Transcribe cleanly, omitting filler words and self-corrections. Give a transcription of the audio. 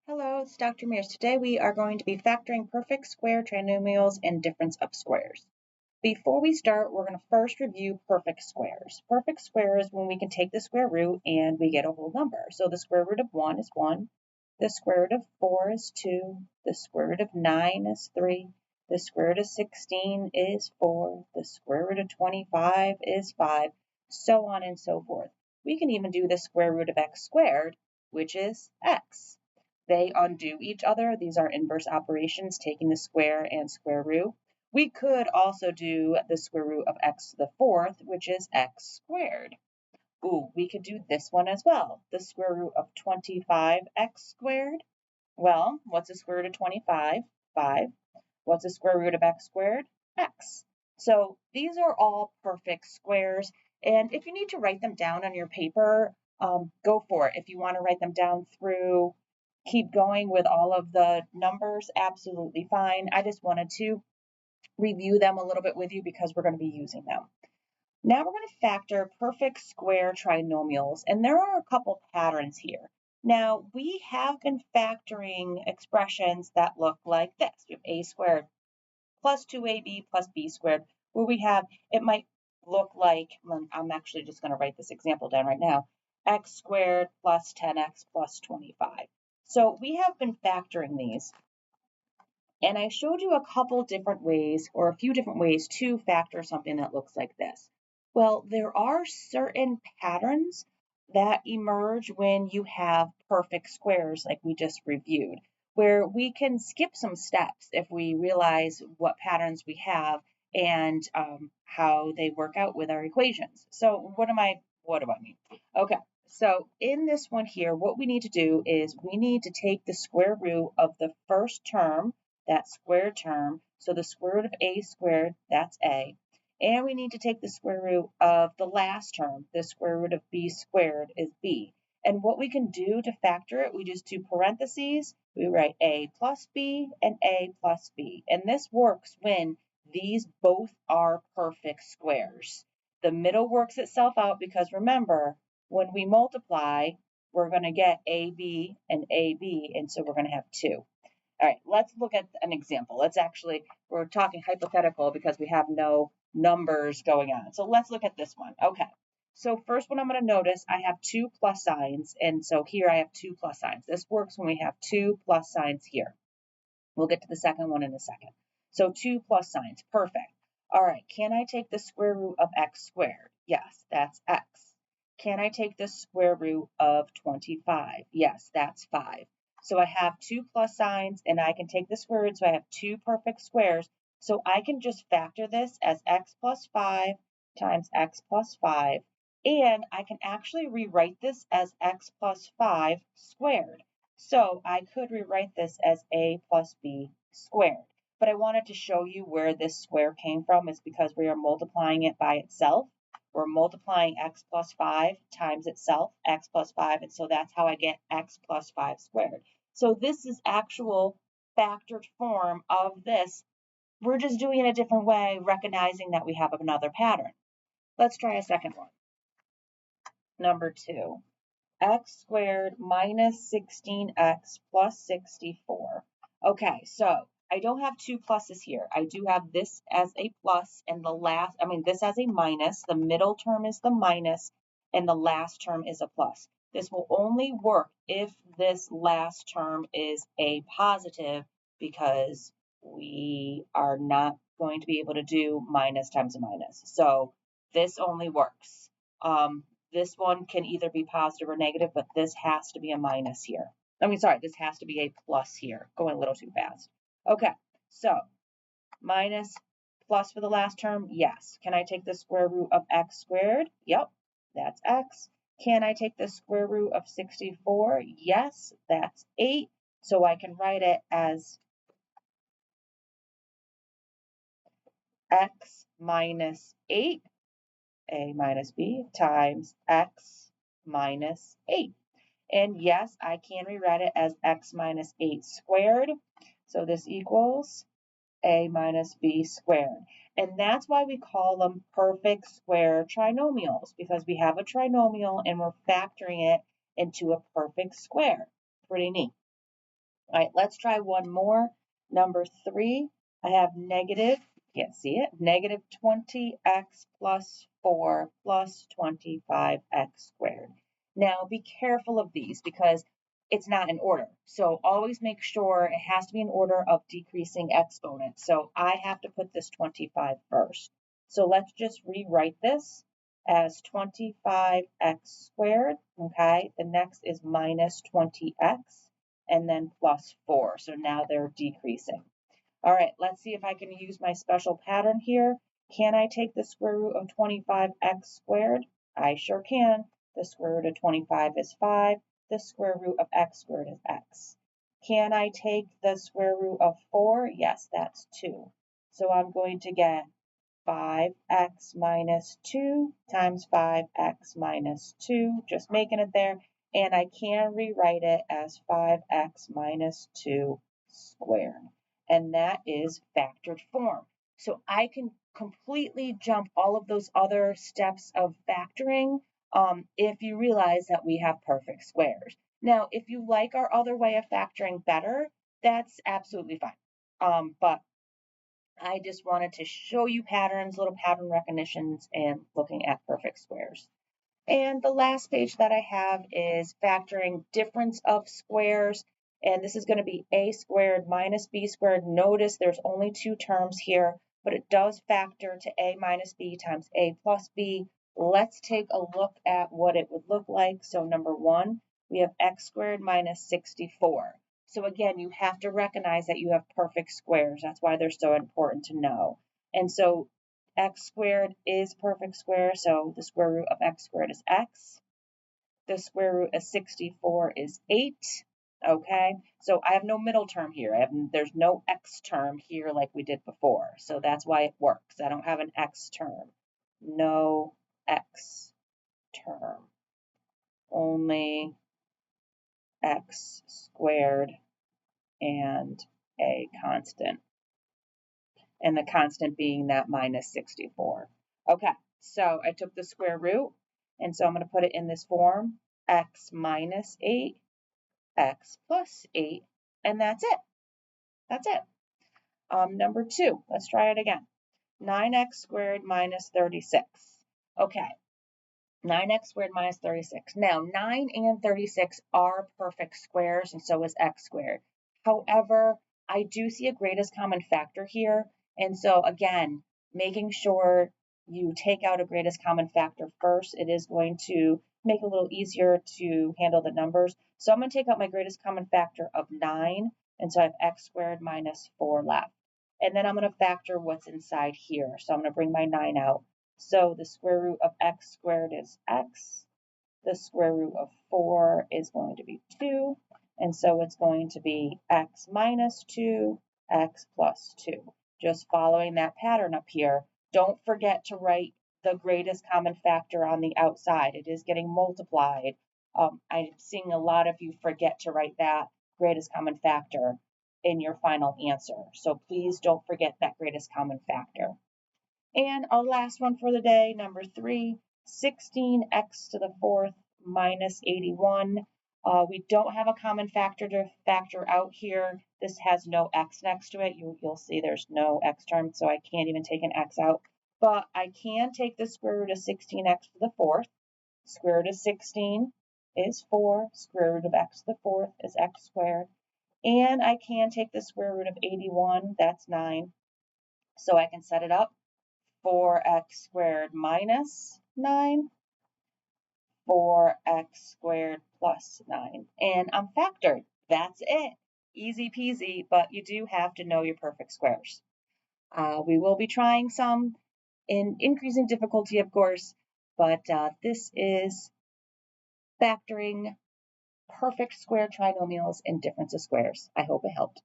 Hello, it's Dr. Mears. Today we are going to be factoring perfect square trinomials and difference of squares. Before we start, we're going to first review perfect squares. Perfect square is when we can take the square root and we get a whole number. So the square root of 1 is 1, the square root of 4 is 2, the square root of 9 is 3, the square root of 16 is 4, the square root of 25 is 5, so on and so forth. We can even do the square root of x squared, which is x. They undo each other. These are inverse operations, taking the square and square root. We could also do the square root of x to the fourth, which is x squared. Ooh, we could do this one as well. The square root of 25x squared. Well, what's the square root of 25? 5. What's the square root of x squared? X. So these are all perfect squares. And if you need to write them down on your paper, go for it. If you want to write them down through, keep going with all of the numbers, absolutely fine. I just wanted to review them a little bit with you because we're going to be using them. Now we're going to factor perfect square trinomials, and there are a couple patterns here. Now, we have been factoring expressions that look like this. We have a squared plus 2ab plus b squared, where we have, it might look like, I'm actually just going to write this example down right now, x squared plus 10x plus 25. So we have been factoring these. And I showed you a couple different ways, or a few different ways to factor something that looks like this. Well, there are certain patterns that emerge when you have perfect squares like we just reviewed, where we can skip some steps if we realize what patterns we have and how they work out with our equations. So what do I mean? Okay, so in this one here, what we need to do is we need to take the square root of the first term, that square term, so the square root of a squared, that's a, and we need to take the square root of the last term, the square root of b squared is b. And what we can do to factor it, we just do parentheses, we write a plus b and a plus b. And this works when these both are perfect squares. The middle works itself out because remember, when we multiply, we're going to get ab and ab, and so we're going to have 2. All right, let's look at an example. We're talking hypothetical because we have no numbers going on. So let's look at this one. Okay, so first one I'm going to notice, I have 2 plus signs, and so here I have 2 plus signs. This works when we have 2 plus signs here. We'll get to the second one in a second. So 2 plus signs, perfect. All right, can I take the square root of x squared? Yes, that's x. Can I take the square root of 25? Yes, that's 5. So I have 2 plus signs, and I can take the square root, so I have 2 perfect squares. So I can just factor this as x plus 5 times x plus 5, and I can actually rewrite this as x plus 5 squared. So I could rewrite this as a plus b squared. But I wanted to show you where this square came from. It's because we are multiplying it by itself. We're multiplying x plus 5 times itself, x plus 5, and so that's how I get x plus 5 squared. So this is actual factored form of this. We're just doing it a different way, recognizing that we have another pattern. Let's try a second one. Number 2, x squared minus 16x plus 64. Okay, so I don't have 2 pluses here. I do have this as a plus and this as a minus. The middle term is the minus and the last term is a plus. This will only work if this last term is a positive because we are not going to be able to do minus times a minus. So this only works. This one can either be positive or negative, but this has to be a minus here. This has to be a plus here. Going a little too fast. Okay, so minus plus for the last term, yes. Can I take the square root of x squared? Yep, that's x. Can I take the square root of 64? Yes, that's 8. So I can write it as x minus 8, a minus b, times x minus 8. And yes, I can rewrite it as x minus 8 squared. So this equals a minus b squared. And that's why we call them perfect square trinomials, because we have a trinomial and we're factoring it into a perfect square. Pretty neat. All right, let's try one more. Number 3, I have negative, can't see it, negative 20x plus 4 plus 25x squared. Now be careful of these because it's not in order. So always make sure it has to be in order of decreasing exponents. So I have to put this 25 first. So let's just rewrite this as 25x squared, okay? The next is minus 20x and then plus 4. So now they're decreasing. All right, let's see if I can use my special pattern here. Can I take the square root of 25x squared? I sure can. The square root of 25 is 5. The square root of x squared is x. Can I take the square root of 4? Yes, that's 2. So I'm going to get 5x minus 2 times 5x minus 2, just making it there. And I can rewrite it as 5x minus 2 squared. And that is factored form. So I can completely jump all of those other steps of factoring if you realize that we have perfect squares. Now, if you like our other way of factoring better, that's absolutely fine. But I just wanted to show you patterns, little pattern recognitions, and looking at perfect squares. And the last page that I have is factoring difference of squares. And this is going to be a squared minus b squared. Notice there's only 2 terms here, but it does factor to a minus b times a plus b. Let's take a look at what it would look like. So number 1, we have x squared minus 64. So again, you have to recognize that you have perfect squares. That's why they're so important to know. And so x squared is perfect square, so the square root of x squared is x. The square root of 64 is 8. Okay, so I have no middle term here. There's no x term here like we did before. So that's why it works. I don't have an x term. No x term. Only x squared and a constant. And the constant being that minus 64. Okay, so I took the square root, and so I'm going to put it in this form, x minus 8, x plus 8, and that's it. That's it. Number 2, let's try it again. 9x squared minus 36. Okay, 9x squared minus 36. Now, 9 and 36 are perfect squares, and so is x squared. However, I do see a greatest common factor here, and so again, making sure you take out a greatest common factor first, it is going to make it a little easier to handle the numbers. So I'm going to take out my greatest common factor of 9, and so I have x squared minus 4 left. And then I'm going to factor what's inside here. So I'm going to bring my 9 out. So the square root of x squared is x. The square root of 4 is going to be 2. And so it's going to be x minus 2, x plus 2. Just following that pattern up here. Don't forget to write the greatest common factor on the outside. It is getting multiplied. I'm seeing a lot of you forget to write that greatest common factor in your final answer. So please don't forget that greatest common factor. And our last one for the day, number 3, 16x to the 4th minus 81. We don't have a common factor to factor out here. This has no x next to it. You'll see there's no x term, so I can't even take an x out. But I can take the square root of 16x to the 4th. Square root of 16 is 4. Square root of x to the 4th is x squared. And I can take the square root of 81, that's 9. So I can set it up. 4x squared minus 9, 4x squared plus 9. And I'm factored. That's it. Easy peasy, but you do have to know your perfect squares. We will be trying some in increasing difficulty, of course, but this is factoring perfect square trinomials and difference of squares. I hope it helped.